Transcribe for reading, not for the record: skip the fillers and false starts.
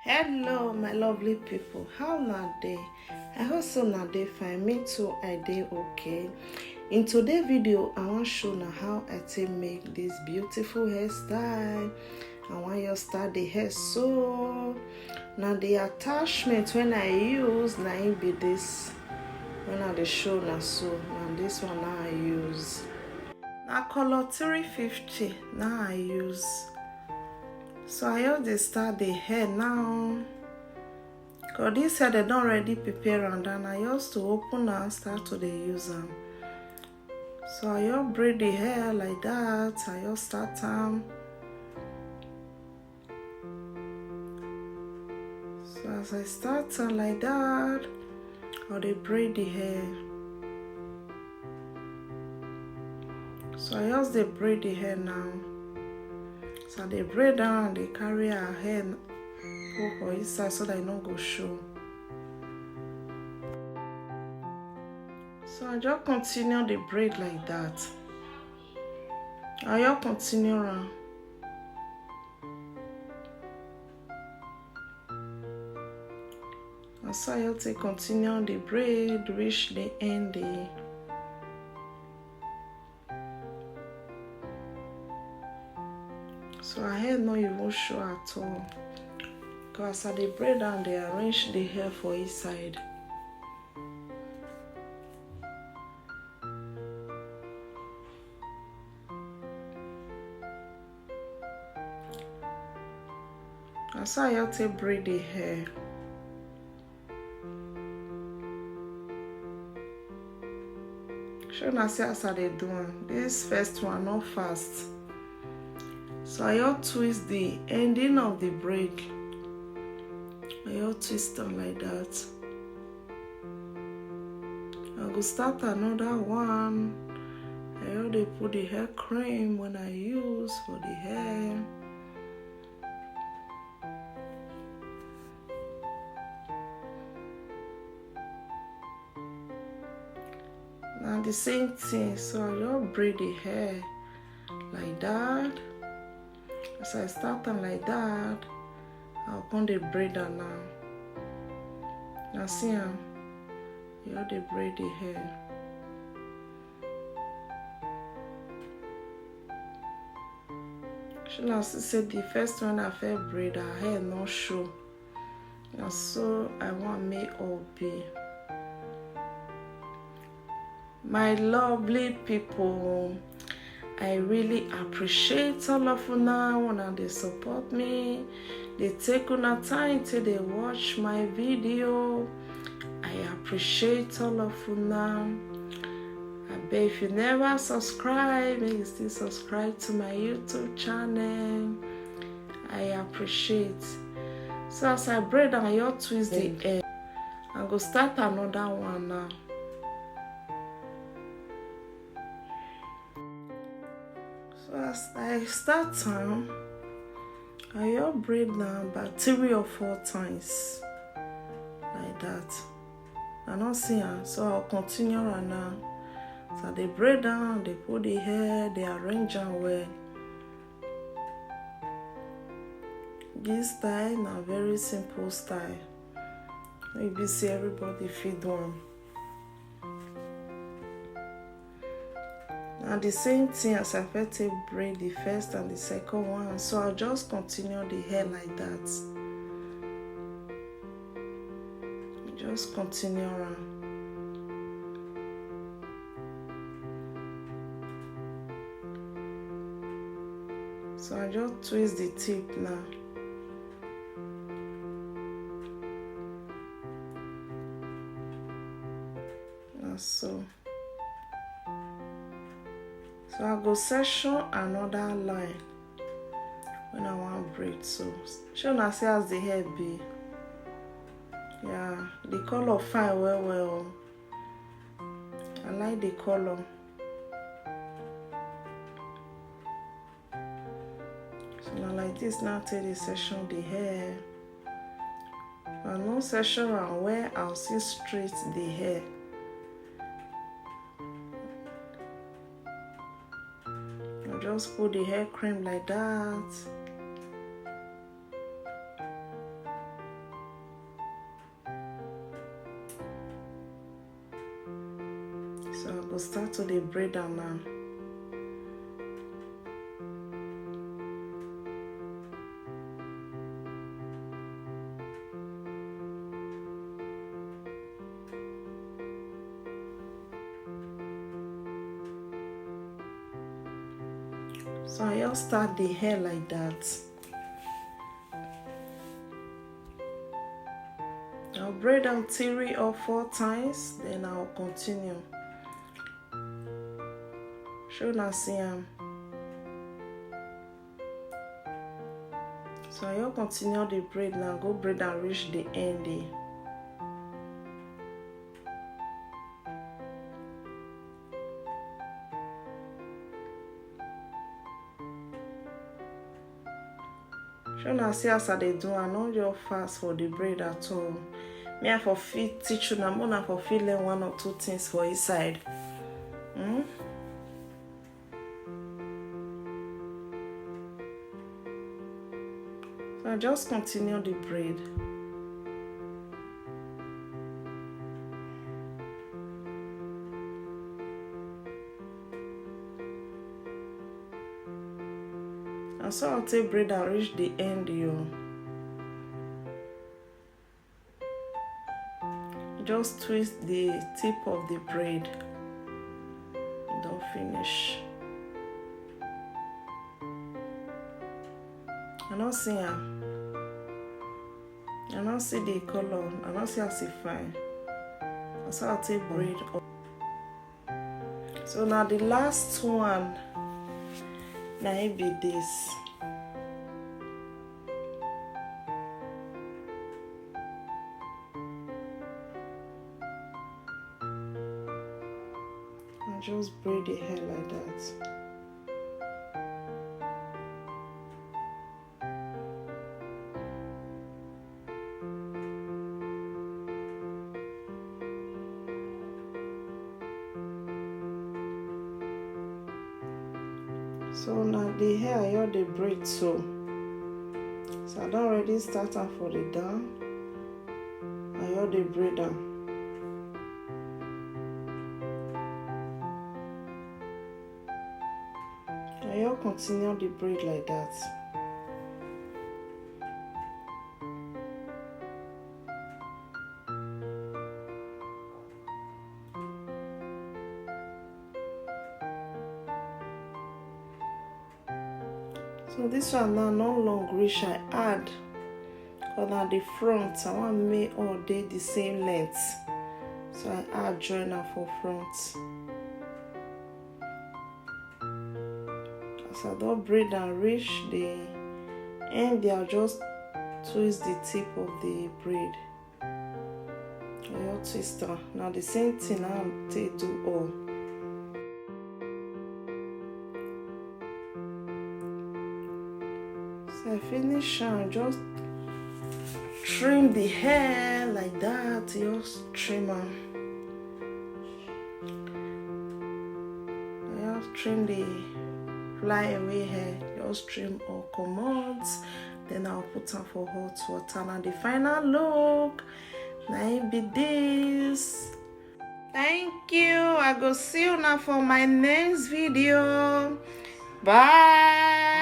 Hello my lovely people, how na dey? I hope so na dey fine. Me too, I dey okay. In today's video, I wan show na how I take make this beautiful hairstyle. I wan you start the hair so. Now the attachment when I use na it be this. When I dey show na so. Now this one now I use. Na color 350 now I use. So I just dey start the hair now. Cause this hair they don't already prepare and then I used to open and start to dey use them. So I just braid the hair like that. I just start am. So as I start am like that, I dey braid the hair. So I just dey braid the hair now. So they braid down and they carry her hair go for inside so that it no go show. So I just continue the braid like that. I just continue on. And so I just take continue the braid reach the end. So her hair not even show at all. Because as they braid and they arrange the hair for each side. And so I have to braid the hair. Show na see as I dey do am. This first one not fast. So I just twist the ending of the braid. I just twist them like that. I go start another one. I already put the hair cream when I use for the hair. Now the same thing. So I just braid the hair like that. As I start them like that, I'll come the braider now. Now see how you have the braid the hair. Should I say the first one I felt braid her hair not show. And so I want me all be. My lovely people, I really appreciate all of you now when they support me. They take una time till they watch my video. I appreciate all of you now. I bet if you never subscribe, you still subscribe to my YouTube channel. I appreciate. So as I braid and I just twist the hair, I go start another one now. So as I start time, I just braid now about 3 or 4 times. Like that. I don't see her, so I'll continue right now. So they braid down, they put the hair, they arrange them well. This style is a very simple style. Maybe see everybody feed one. And the same thing as I felt to braid the first and the second one. So I'll just continue the hair like that. Just continue on. So I just twist the tip now. And so I go section another line when I want braid. So show na see as the hair be. Yeah, the color fine well. I like the color. So now like this now take the section the hair. And no section around where I'll see straight the hair. Just put the hair cream like that. So I go start to the braid am now. So I just start the hair like that. I'll braid them 3 or 4 times, then I'll continue. Show now see am. So I'll continue the braid now, go braid and reach the end there. Show now see as I dey do, I no just fast for the braid at all. Me I for fit teach you now, more for fit learn 1 or 2 things for inside. So I just continue the braid. And so I'll take braid and reach the end, you. Just twist the tip of the braid. Don't finish. I don't see am. I don't see the color. I don't see as it fine. So I'll take braid up. So now the last one. Now it be this. I just braid the hair like that. So now the hair I got the braid so I don't already start am for the down. I got the braid down. I will continue the braid like that. So this one now no long reach I add, because at the front I want make all day the same length. So I add joiner for front. As I don't braid and reach the end, I'll just twist the tip of the braid. I twist her. Now the same thing I'll take do all. So I finish and just trim the hair like that. Just trim her. I just trim the fly away hair. Just trim or come. Then I'll put them for hot water. And the final look, now it be this. Thank you. I go see you now for my next video. Bye.